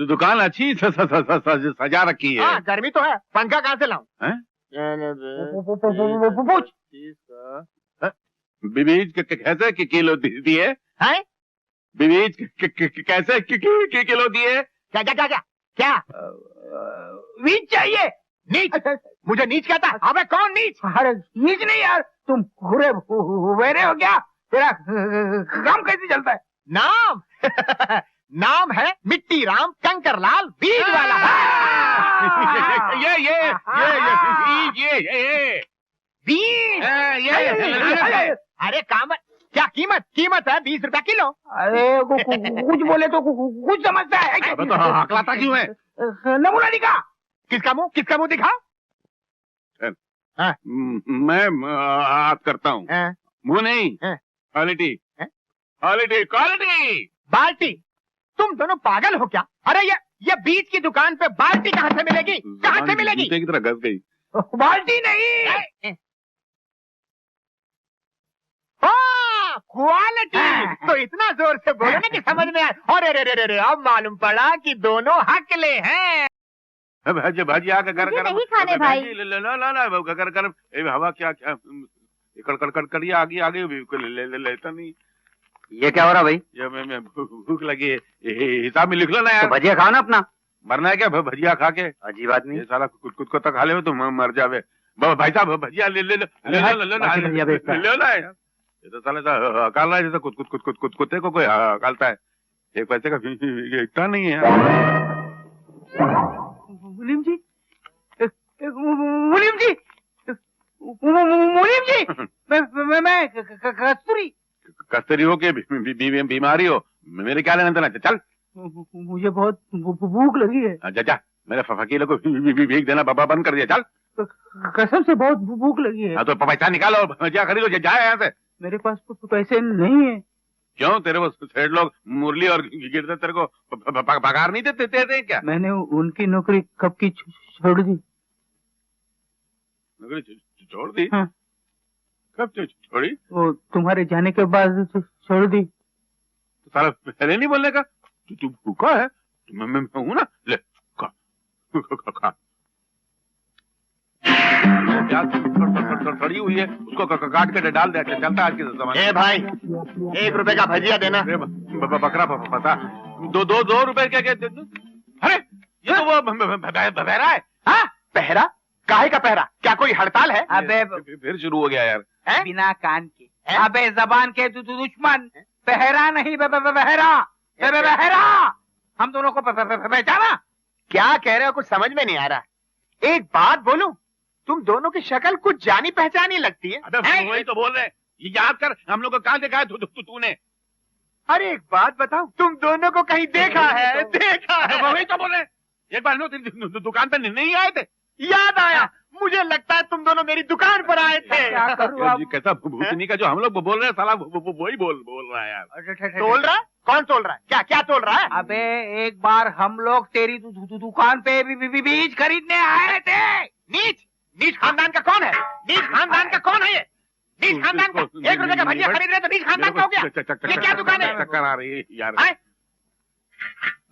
दुकान अच्छी सजा रखी है। हाँ, गर्मी तो है, पंखा कहाँ से लाऊं? पूछ। बीज कैसे किलो दिए? हैं? बीज कैसे किलो दिए? क्या क्या क्या क्या क्या? नीच चाहिए? नीच? मुझे नीच कहता? अबे कौन नीच? अरे नीच नहीं यार, तुम हुरे हुएरे हो क्या? तेरा काम कैसे चलता है? नाम नाम है मिट्टी राम कंकर लाल बीज वाला। ये बीज? अरे कामत, क्या कीमत? कीमत है 20 रुपया किलो। अरे कुछ बोले तो कुछ समझता है। तो हकलाता क्यों है? नमूना दिखा। किसका मुंह दिखा? मैं हाथ करता हूँ, मुंह नहीं। Quality quality quality. बाल्टी? तुम दोनों पागल हो क्या? अरे ये बीज की दुकान पे बाल्टी कहाँ से मिलेगी? कहाँ से मिलेगी? की तरह घस गई। बाल्टी नहीं, क्वालिटी। तो इतना जोर से बोलो ना कि समझ में आए। अरे रे रे रे रे, अब मालूम पड़ा कि दोनों हकले हैं। भजिया का घर नहीं खाने भाई। घर कर हवा क्या क्या कड़कड़ी आगे आगे लेता नहीं। ये क्या हो रहा भाई? ये मैं भूख लगी है, हिसाब में लिख लो ना यार। तो भजिया खाओ ना अपना। मरना है क्या भजिया खा के? अजीब आदमी। ये साला कुछ को तो खा ले तो मर जावे। भाई साहब भजिया ले ना यार। ये तो साले अकाल रहा है जैसे कुत्ते को कोई अकालता है। एक पैसे का इतना नहीं है यार। मुनीम जी, मुनीम जी, मुनीम जी, मैं कस्तूरी हो के बीमारी हो, मेरे क्या लेना देना? चल। मुझे बहुत भूख लगी है। जा मेरे फकीर को भीख देना बाबा बंद कर दिया। चल। कसम से बहुत भूख लगी है। हाँ तो पैसा निकालो और भजिया खरीदो, जाए यहाँ से। मेरे पास पैसे नहीं है। क्यों? तेरे वो सेठ लोग मुरली और गिरते तेरे को पगार नहीं देते क्या? मैंने उनकी नौकरी कब की छोड़ दी। नौकरी छोड़ दी? हाँ। कब छोड़ी? वो तुम्हारे जाने के बाद छोड़ दी। तो सारा पहले नहीं बोलने का? तू भूखा है? मैं हूँ ना, ले खा। सड़ी हुई है, उसको काट के डाल दे। चलता है आज के जमाने। ए भाई, 1 रुपए का भजिया देना। बकरा पता 2 रुपए क्या? अरे ये तो वो बहरा है। हाँ, पहरा? काहे का पहरा? क्या कोई हड़ताल है? अबे फिर शुरू हो गया यार। बिना कान के, अबे जबान के दुश्मन। पहरा नहीं बहरा। हम दोनों को पहचाना? क्या कह रहे हो? कुछ समझ में नहीं आ रहा। एक बात बोलूं, तुम दोनों की शक्ल कुछ जानी पहचानी लगती है। अबे वही तो बोल रहे हैं, ये याद कर हम लोग को कहाँ देखा है तूने? अरे एक बात बताओ, तुम दोनों को कहीं देखा है? देखा है? वही तो बोल रहे हैं। एक बार तेरी दुकान पे नहीं आए थे? याद आया, मुझे लगता है तुम दोनों मेरी दुकान पर आए थे। क्या करूं अब? कैसा भूतनी का जो हम लोग बोल रहे हैं, साला वही बोल रहा है यार। तोल रहा है? कौन तोल रहा है? क्या तोल रहा है? अबे एक बार हम लोग तेरी दुकान पे बीज खरीदने आए थे। नीच खानदान का कौन है? नीच खानदान का कौन है ये? नीच खानदान का 1 रुपए का भजिया खरीद रहे तो नीच खानदान का हो गया? ये क्या दुकान है? चक्कर आ रही है यार।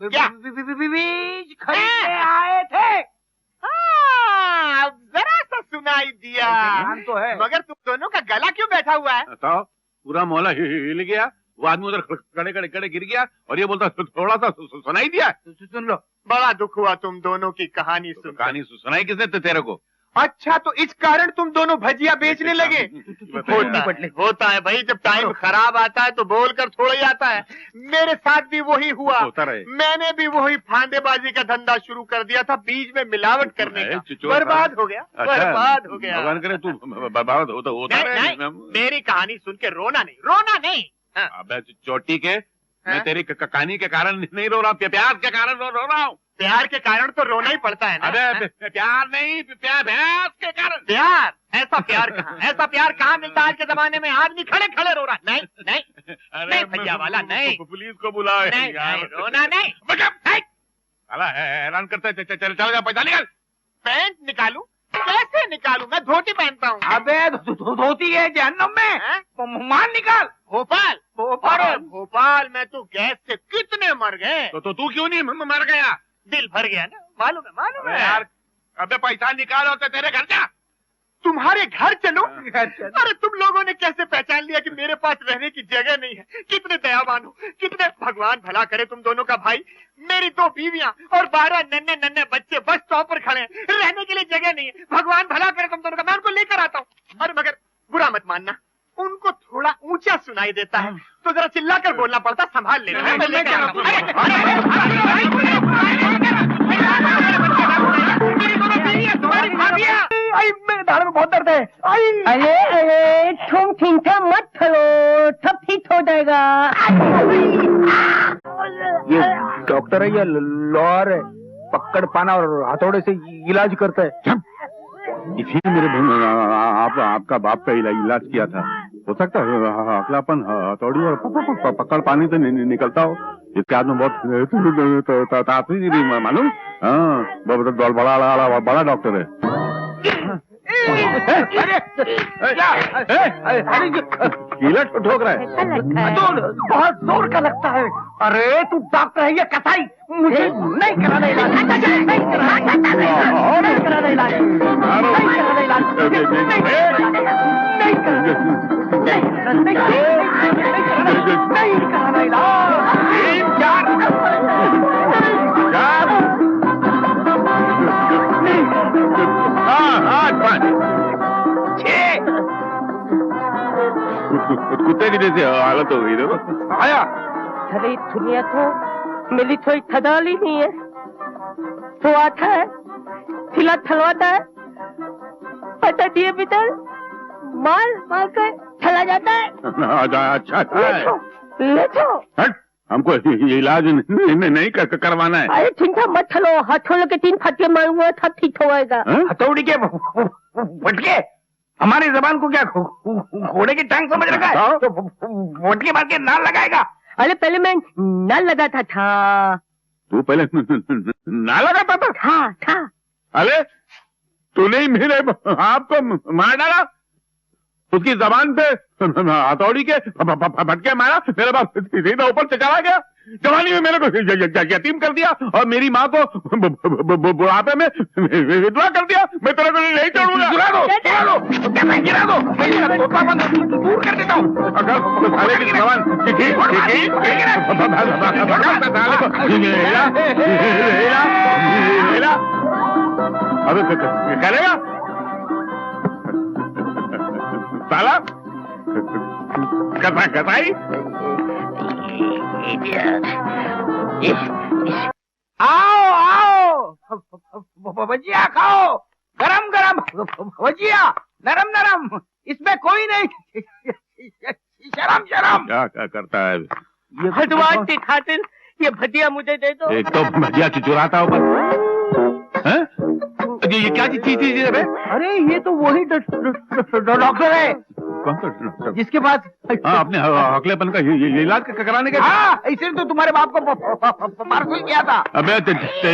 क्या बीज खरीदने आए थे? अब जरा सा सुनाई दिया तो है, मगर तुम दोनों का गला क्यों बैठा हुआ है? तो पूरा मोहल्ला हिल गया। वो आदमी उधर खड़े गिर गया और ये बोलता थोड़ा सा सुनाई दिया। सुन लो, बड़ा दुख हुआ तुम दोनों की कहानी सुन। कहानी सुनाई किसने तेरे को? अच्छा, तो इस कारण तुम दोनों भजिया बेचने लगे? होता है भाई, जब टाइम खराब आता है तो बोलकर थोड़ा ही आता है। मेरे साथ भी वही हुआ। मैंने भी वही फांदेबाजी का धंधा शुरू कर दिया था, बीज में मिलावट करने का। बर्बाद हो गया। बर्बाद हो गया। भगवान करे तू बर्बाद होता है। मेरी कहानी सुन के रोना नहीं। अबे चोटी के, मैं तेरी कहानी के कारण नहीं रो रहा, प्यार के कारण रो रहा हूँ। प्यार के कारण तो रोना ही पड़ता है ना। अबे प्यार नहीं, प्यार के कारण। प्यार? ऐसा प्यार कहाँ मिलता है आज के जमाने में? आदमी खड़े रो रहा। नहीं भैया वाला, नहीं। पुलिस को बुलाओ। रोना नहीं। हैरान करता है। चल जा, पैसा निकाल। पैंट निकालू? कैसे निकालूं? मैं धोती पहनता हूँ। अबे धोती है जहन्नम में, मान निकाल। भोपाल अरे भोपाल में तो गैस से कितने मर गए। तो तू क्यों नहीं मर गया? दिल भर गया ना, मालूम है यार। अबे पैसा निकालो तो तेरे घर जा। तुम्हारे घर चलो? अरे तुम लोगों ने कैसे पहचान लिया कि मेरे पास रहने की जगह नहीं है? कितने दयावान हो, कितने। भगवान भला करे तुम दोनों का भाई। मेरी 2 बीवियां और 12 नन्हे बच्चे बस स्टॉप पर खड़े हैं, रहने के लिए जगह नहीं है। भगवान भला करे तुम दोनों का। मैं उनको लेकर आता हूँ। अरे मगर बुरा मत मानना, उनको थोड़ा ऊंचा सुनाई देता है तो जरा चिल्ला कर बोलना पड़ता। संभाल लेना। मैं लेकर आता हूँ। मेरे दाढ़ में बहुत दर्द है। अरे तुम चिंता मत करो, सब ठीक हो जाएगा। ये डॉक्टर है या लॉयर है? पकड़ पाना और हथौड़े से इलाज करता है। इसी मेरे आपका बाप का इलाज किया था। हो सकता है अगलापन हथौड़ी और पकड़ पानी से निकलता हो। इसके हाथ में बहुत ताकत मालूम। हाँ, बड़ा डॉक्टर है। कीला ठोक रहा है। बहुत जोर का लगता है। अरे तू डॉक्टर है या कसाई? मुझे नहीं कराना इलाज, नहीं कराना इलाज। कुत्ते की जैसे हालत हो गई। देखो आया। अरे दुनिया तो मिली थोड़ी थदाली नहीं है, तो आता है थिला थलवाता है, पता दिए भीतर मार कर चला जाता है। अच्छा ले चो। हमको ये इलाज नहीं करवाना है। अरे चिंता मत चलो, हथौड़े के 3 फटके मारूंगा, सब ठीक हो जाएगा। हथौड़ी के फटके? हमारी जबान को क्या घोड़े की टांग समझ रखा है? तो फटके मार के नाल लगाएगा? अरे पहले मैं नल लगाता था। तू पहले ना लगाता था? था। अरे तूने ही मेरे आपको मार डाला। उसकी जबान पे हथौड़ी के फटके मारा, मेरे पास सीधा ऊपर से चला गया। जवानी में मेरे को यतीम कर दिया और मेरी माँ को बुढ़ापे में विधवा कर दिया। मैं तेरे को नहीं छोड़ूंगा। गिरा दो, दूर कर देता हूँ। अगर साले की जबान अबे करेगा साला कसाई। आओ भजिया खाओ, गरम गरम भजिया, नरम नरम, इसमें कोई नहीं। शर्म क्या करता है? भगवान की खातिर ये भजिया मुझे दे दो। एक तो भजिया चुराता ऊपर। ये क्या चीज है? अरे ये तो वही डॉक्टर है। कौन सा डॉक्टर? जिसके पास अपने अगलेपन का ये इलाज कराने के। हाँ, इसलिए तो तुम्हारे बाप को पार्सल किया था। अबे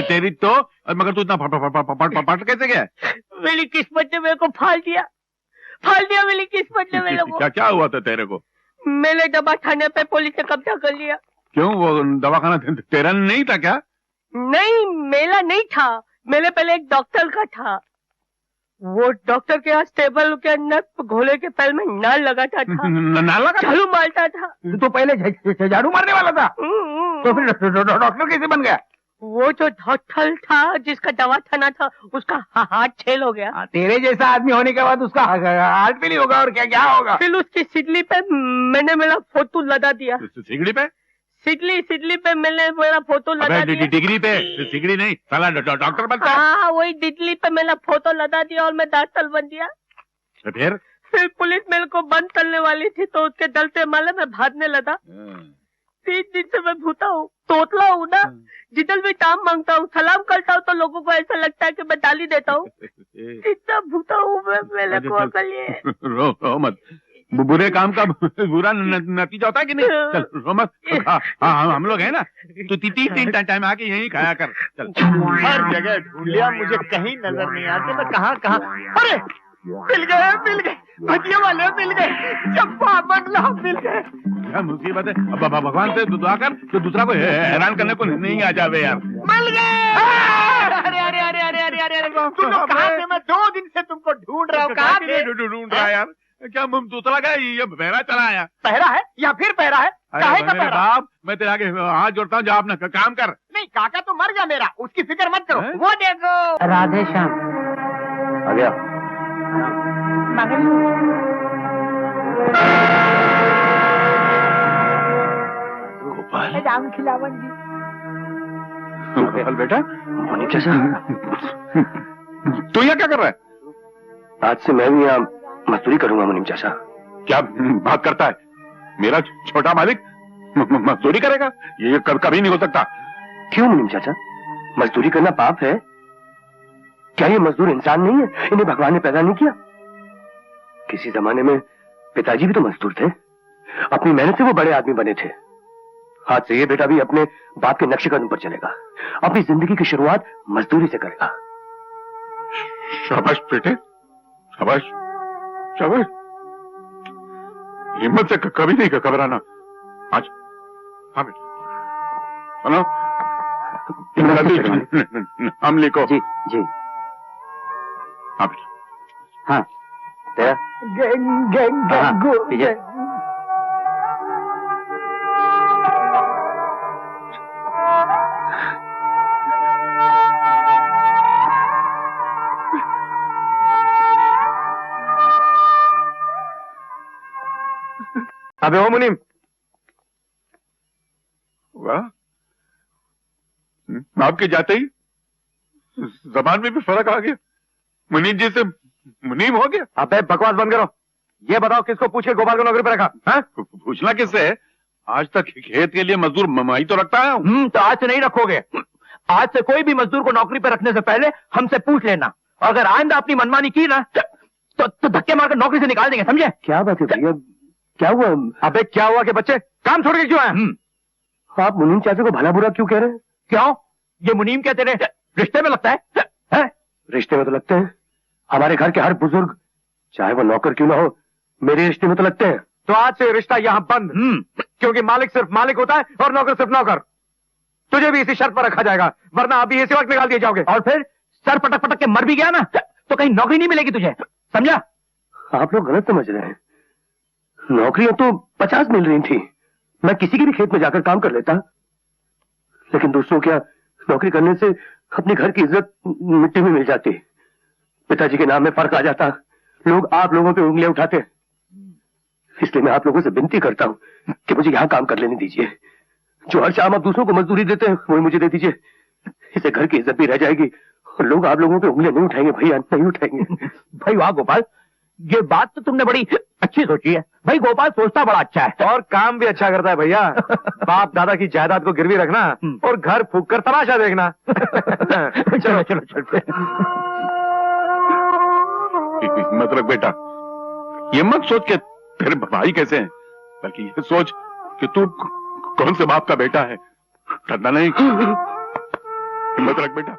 तेरी तो, मगर तू इतना फट कैसे गया? मेरी किस्मत ने मेरे को फाल दिया मेरी किस्मत ने मेरे को। क्या हुआ था तेरे को? मैंने दवा खाने पे पुलिस ने कब्जा कर लिया। क्यों? वो दवाखाना तेरा नहीं था क्या? नहीं, मेला नहीं था। मेरे पहले एक डॉक्टर का था। वो डॉक्टर के यहाँ टेबल के अंदर घोड़े के पैर में नाल लगाता था। नाल लगा? झाड़ू मारता था। तो पहले झाड़ू मारने वाला था, तो फिर डॉक्टर कैसे बन गया? वो जो डॉक्टर था जिसका दवाखाना था, उसका हाथ छेल हो गया। तेरे जैसा आदमी होने के बाद उसका हार्ट फेल होगा और क्या होगा? फिर उसकी सिडली पे मैंने मेरा फोटो लगा दिया। सिगड़ी पे? सिडली पे मैंने मेरा फोटो लगा दिया। डिग्री पे? सिगड़ी नहीं, साला डॉक्टर बनता है। हाँ, वही डिग्री पे मेरा फोटो लगा दिया और मैं डॉक्टर बन गया। फिर पुलिस मेरे को बंद करने वाली थी, तो उसके डलते माले में भागने लगा। 3 दिन से मैं भूता हूँ, तोतला हूँ ना। जिधर भी काम मांगता हूँ, सलाम करता हूँ, तो लोगों को ऐसा लगता है कि मैं डाली देता हूँ। इतना भूता हूँ मैं, मेरे को अकल ये। रो मत। बुरे काम का बुरा नतीजा होता है कि नहीं? चल रो मत। हाँ हम लोग हैं ना, तू तीन टाइम आके यहीं खाया कर। चल हर जगह ढूंढ लिया, मुझे कहीं नजर नहीं आते। मैं कहाँ अरे मिल गए भजिया वाले मिल गए, चप्पा बंगला मिल गए। क्या मुसीबत है। अब भगवान से दुआ कर तो दूसरा को हैरान करने को नहीं आ जावे यार। मिल गए। अरे तुम लोग कहाँ थे? मैं 2 दिन से तुमको ढूंढ रहा हूँ। कहाँ थे? ढूंढ रहा यार। क्या दूसरा क्या ये बहरा चला आया? पहरा है या फिर पहरा है? काहे का पहरा? बाप मैं तेरे आगे हाथ जोड़ता हूँ, जा अपना काम कर। नहीं, काका तो मर गया मेरा, उसकी फिक्र मत करो। वो देखो राधे श्याम आ गया। गोपाल राम खिलावन जी। गोपाल बेटा, मुनीम चाचा, तू यहाँ क्या कर रहा है? आज से मैं भी यहाँ मजदूरी करूंगा मुनीम चाचा। क्या बात करता है? मेरा छोटा मालिक मजदूरी करेगा? ये कभी नहीं हो सकता। क्यों मुनीम चाचा, मजदूरी करना पाप है? क्या ये मजदूर इंसान नहीं है? इन्हें भगवान ने पैदा नहीं किया? किसी जमाने में पिताजी भी तो मजदूर थे, अपनी मेहनत से वो बड़े आदमी बने थे। आज से ये बेटा भी अपने बाप के नक्शे कदम पर चलेगा, अपनी जिंदगी की शुरुआत मजदूरी से करेगा। शाबाश बेटे, शाबाश शाबाश। हिम्मत से कभी नहीं घबराना। आज हाँ बेटा, सुनो हम लिखो। जी जी। हाँ बेटा। हाँ तेरा विजय। अबे ओ मुनीम, वाह, आपके जाते ही जबान में भी फर्क आ गया। मुनीम जी से मुनीम हो गया। अबे बकवास बंद करो। ये बताओ किसको पूछ के गोपाल को नौकरी पर रखा? हाँ? पूछना किससे है? आज तक खेत के लिए मजदूर मई तो रखता है। तो आज से नहीं रखोगे। आज से कोई भी मजदूर को नौकरी पर रखने से पहले हमसे पूछ लेना, और अगर आइंदा अपनी मनमानी की ना तो धक्के मारकर नौकरी से निकाल देंगे, समझे? क्या बात है भैया, क्या हुआ? अबे क्या हुआ कि बच्चे काम छोड़ के क्यों आए? आप मुनीम चाचा को भला बुरा क्यों कह रहे हैं? क्यों? ये मुनीम क्या तेरे रिश्ते में लगता है? रिश्ते में तो लगते हैं। हमारे घर के हर बुजुर्ग, चाहे वो नौकर क्यों ना हो, मेरे रिश्ते में तो लगते हैं। तो आज से रिश्ता यहाँ बंद। क्योंकि मालिक सिर्फ मालिक होता है और नौकर सिर्फ नौकर। तुझे भी इसी शर्त पर रखा जाएगा, वरना अभी इसी वक्त निकाल दिए जाओगे। और फिर सर पटक पटक के मर भी गया ना तो कहीं नौकरी नहीं मिलेगी तुझे, समझा? आप लोग गलत समझ रहे हैं। नौकरियां तो 50 मिल रही थी, मैं किसी के भी खेत में जाकर काम कर लेता। लेकिन दोस्तों, क्या नौकरी करने से अपने घर की इज्जत मिट्टी में मिल जाती, पिताजी के नाम में फर्क आ जाता, लोग आप लोगों पे उंगलियां उठाते। इसलिए मैं आप लोगों से विनती करता हूं कि मुझे यहां काम कर लेने दीजिए। जो हर शाम आप दूसरों को मजदूरी देते हैं वही मुझे दे दीजिए। इससे घर की इज्जत भी रह जाएगी और लोग आप लोगों पे उंगलियां नहीं उठाएंगे। भैया नहीं उठाएंगे। भाई वाह गोपाल, ये बात तो तुमने बड़ी अच्छी सोची है। भाई गोपाल सोचता बड़ा अच्छा है और काम भी अच्छा करता है भैया। बाप दादा की जायदाद को गिरवी रखना और घर फूंक कर तमाशा देखना। चलो चलो चलो। हिम्मत रख बेटा, ये मत सोच के तेरे भाई कैसे हैं, बल्कि ये सोच कि तू कौन से बाप का बेटा है। डरना नहीं, हिम्मत रख बेटा।